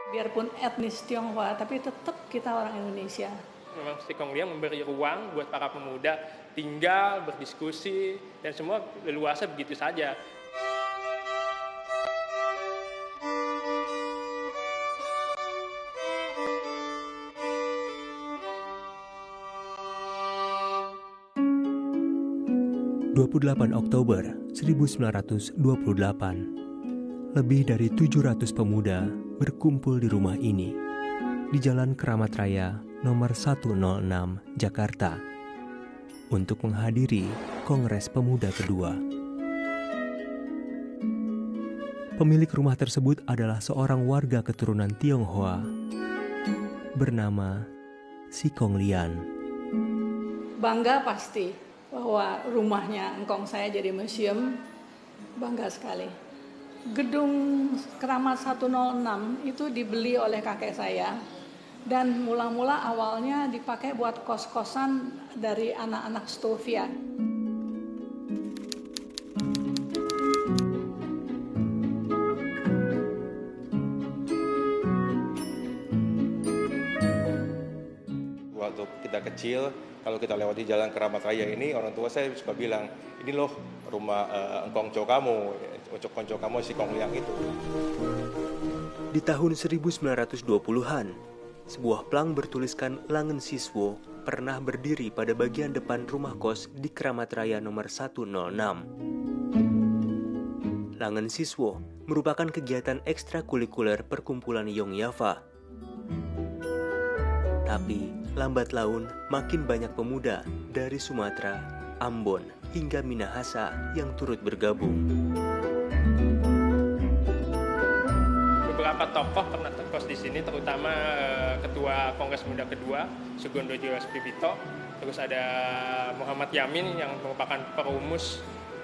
Biarpun etnis Tionghoa, tapi tetap kita orang Indonesia. Memang Sikong Liang memberi ruang buat para pemuda tinggal, berdiskusi, dan semua leluasa begitu saja. ...28 Oktober 1928, lebih dari 700 pemuda berkumpul di rumah ini, di Jalan Keramat Raya nomor 106, Jakarta, untuk menghadiri Kongres Pemuda kedua. Pemilik rumah tersebut adalah seorang warga keturunan Tionghoa bernama Sikong Lian. Bangga pasti bahwa rumahnya engkong saya jadi museum, bangga sekali. Gedung Keramat 106 itu dibeli oleh kakek saya, dan mula-mula awalnya dipakai buat kos-kosan dari anak-anak Stovia. Waktu kita kecil, kalau kita lewati Jalan Keramat Raya ini, orang tua saya suka bilang, ini loh rumah engkong co kamu, konco kamu Sikong Liang itu. Di tahun 1920-an, sebuah plang bertuliskan Langen Siswo pernah berdiri pada bagian depan rumah kos di Keramat Raya nomor 106. Langen Siswo merupakan kegiatan ekstrakurikuler perkumpulan Yongyava. Tapi, lambat laun makin banyak pemuda dari Sumatera, Ambon, hingga Minahasa yang turut bergabung. Beberapa tokoh pernah kos di sini, terutama Ketua Kongres Pemuda kedua, Sugondo Djoyospibito. Terus ada Muhammad Yamin yang merupakan perumus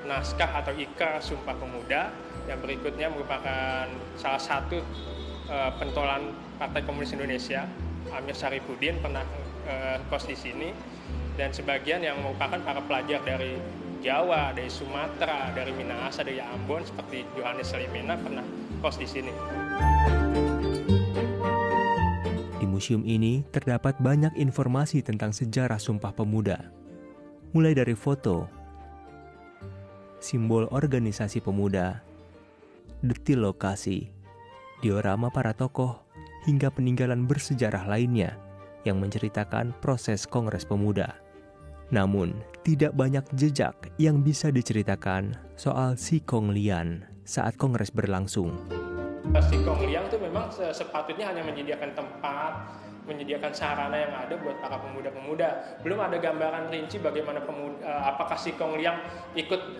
naskah atau Ika Sumpah Pemuda. Yang berikutnya merupakan salah satu pentolan Partai Komunis Indonesia, Amir Syarifuddin pernah kos di sini, dan sebagian yang merupakan para pelajar dari Jawa, dari Sumatera, dari Minahasa, dari Ambon seperti Johannes Salimena pernah kos di sini. Di museum ini terdapat banyak informasi tentang sejarah Sumpah Pemuda, mulai dari foto, simbol organisasi pemuda, detil lokasi, diorama para tokoh, hingga peninggalan bersejarah lainnya yang menceritakan proses Kongres Pemuda. Namun, tidak banyak jejak yang bisa diceritakan soal Sikong Lian saat Kongres berlangsung. Sikong Liang itu memang sepatutnya hanya menyediakan tempat, menyediakan sarana yang ada buat para pemuda-pemuda. Belum ada gambaran rinci bagaimana apakah Sikong Liang ikut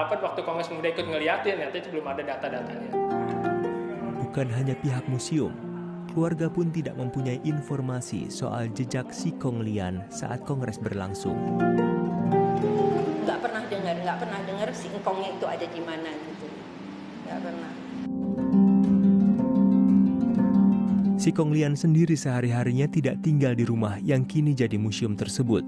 waktu Kongres Pemuda ikut ngeliatin, itu belum ada data-datanya. Bukan hanya pihak museum, keluarga pun tidak mempunyai informasi soal jejak Sikong Lian saat Kongres berlangsung. Nggak pernah dengar si engkongnya itu ada di mana gitu. Nggak pernah. Sikong Lian sendiri sehari-harinya tidak tinggal di rumah yang kini jadi museum tersebut.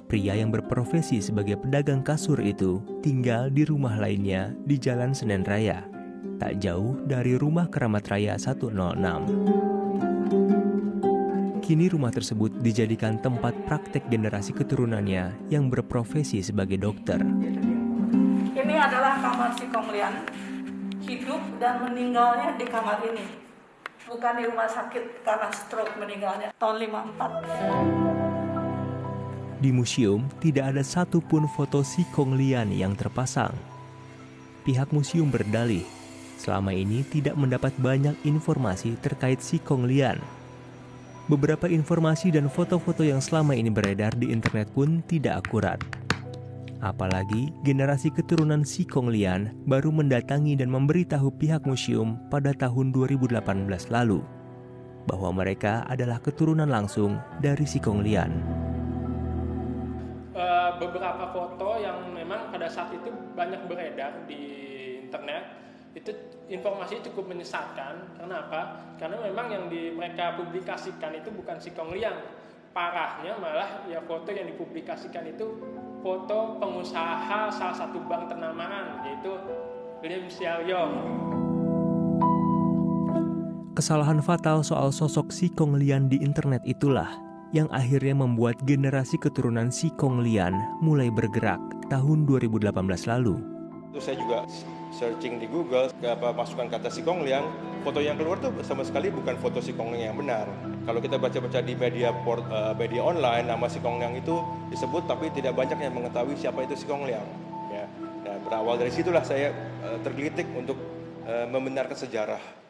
Pria yang berprofesi sebagai pedagang kasur itu tinggal di rumah lainnya di Jalan Senen Raya, tak jauh dari rumah Keramat Raya 106. Kini rumah tersebut dijadikan tempat praktek generasi keturunannya yang berprofesi sebagai dokter. Ini adalah kamar Sikong Lian. Hidup dan meninggalnya di kamar ini. Bukan di rumah sakit karena stroke meninggalnya tahun 54. Di museum tidak ada satupun foto Sikong Lian yang terpasang. Pihak museum berdalih selama ini tidak mendapat banyak informasi terkait Sikong Lian. Beberapa informasi dan foto-foto yang selama ini beredar di internet pun tidak akurat. Apalagi generasi keturunan Sikong Lian baru mendatangi dan memberitahu pihak museum pada tahun 2018 lalu bahwa mereka adalah keturunan langsung dari Sikong Lian. Beberapa foto yang memang pada saat itu banyak beredar di internet, itu informasi cukup menyesatkan. Karena apa? Karena memang yang mereka publikasikan itu bukan Sikong Liang. Parahnya malah ya foto yang dipublikasikan itu foto pengusaha salah satu bank ternama, yaitu Lim Xiaoyong. Kesalahan fatal soal sosok Si Kong Lian di internet itulah yang akhirnya membuat generasi keturunan Si Kong Lian mulai bergerak tahun 2018 lalu. Terus saya juga searching di Google, masukkan kata Si Kong Lian, foto yang keluar tuh sama sekali bukan foto Si Kong Lian yang benar. Kalau kita baca-baca di media online, nama Si Kong Lian itu disebut, tapi tidak banyak yang mengetahui siapa itu Si Kong Lian. Ya. Dan berawal dari situlah saya tergelitik untuk membenarkan sejarah.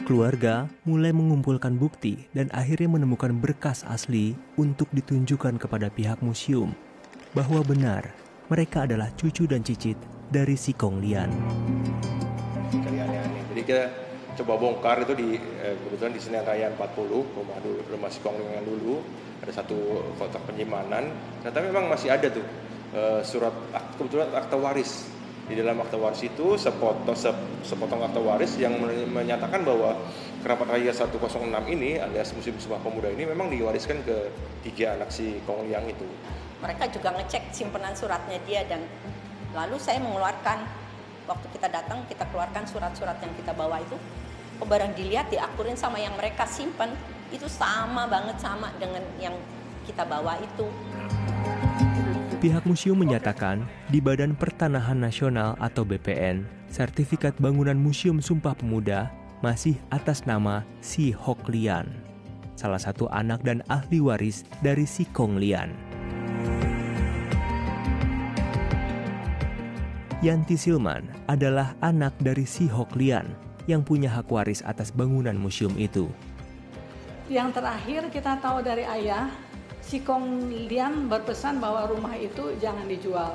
Keluarga mulai mengumpulkan bukti dan akhirnya menemukan berkas asli untuk ditunjukkan kepada pihak museum bahwa benar mereka adalah cucu dan cicit dari Si Kong Lian. Jadi kita coba bongkar itu kebetulan di Senen Raya 40, rumah Si Kong Lian dulu, ada satu foto penyimpanan. Ternyata memang masih ada tuh kebetulan akta waris. Di dalam akta waris itu sepotong akta waris yang menyatakan bahwa Keramat Raya 106 ini alias Museum Sumpah Pemuda ini memang diwariskan ke 3 anak Si Kong Lian itu. Mereka juga ngecek simpenan suratnya dia, dan lalu saya mengeluarkan, waktu kita datang kita keluarkan surat-surat yang kita bawa itu. Barang dilihat diakurin sama yang mereka simpan itu sama banget sama dengan yang kita bawa itu. Pihak museum menyatakan di Badan Pertanahan Nasional atau BPN, sertifikat bangunan Museum Sumpah Pemuda masih atas nama Si Hok Lian, salah satu anak dan ahli waris dari Si Kong Lian. Yanti Silman adalah anak dari Si Hok Lian yang punya hak waris atas bangunan museum itu. Yang terakhir kita tahu dari ayah, Si Kong Lian berpesan bahwa rumah itu jangan dijual,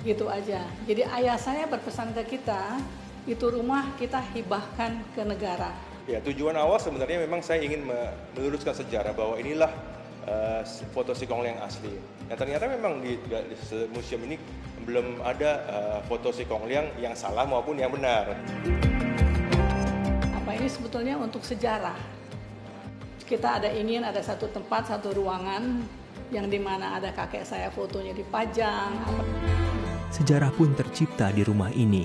gitu aja. Jadi ayah saya berpesan ke kita, itu rumah kita hibahkan ke negara. Ya, tujuan awal sebenarnya memang saya ingin meluruskan sejarah bahwa inilah foto Si Kong Lian asli. Dan ternyata memang di museum ini belum ada foto Si Kong Lian yang salah maupun yang benar. Apa ini sebetulnya untuk sejarah? Kita ingin ada satu tempat, satu ruangan yang dimana ada kakek saya fotonya dipajang. Sejarah pun tercipta di rumah ini.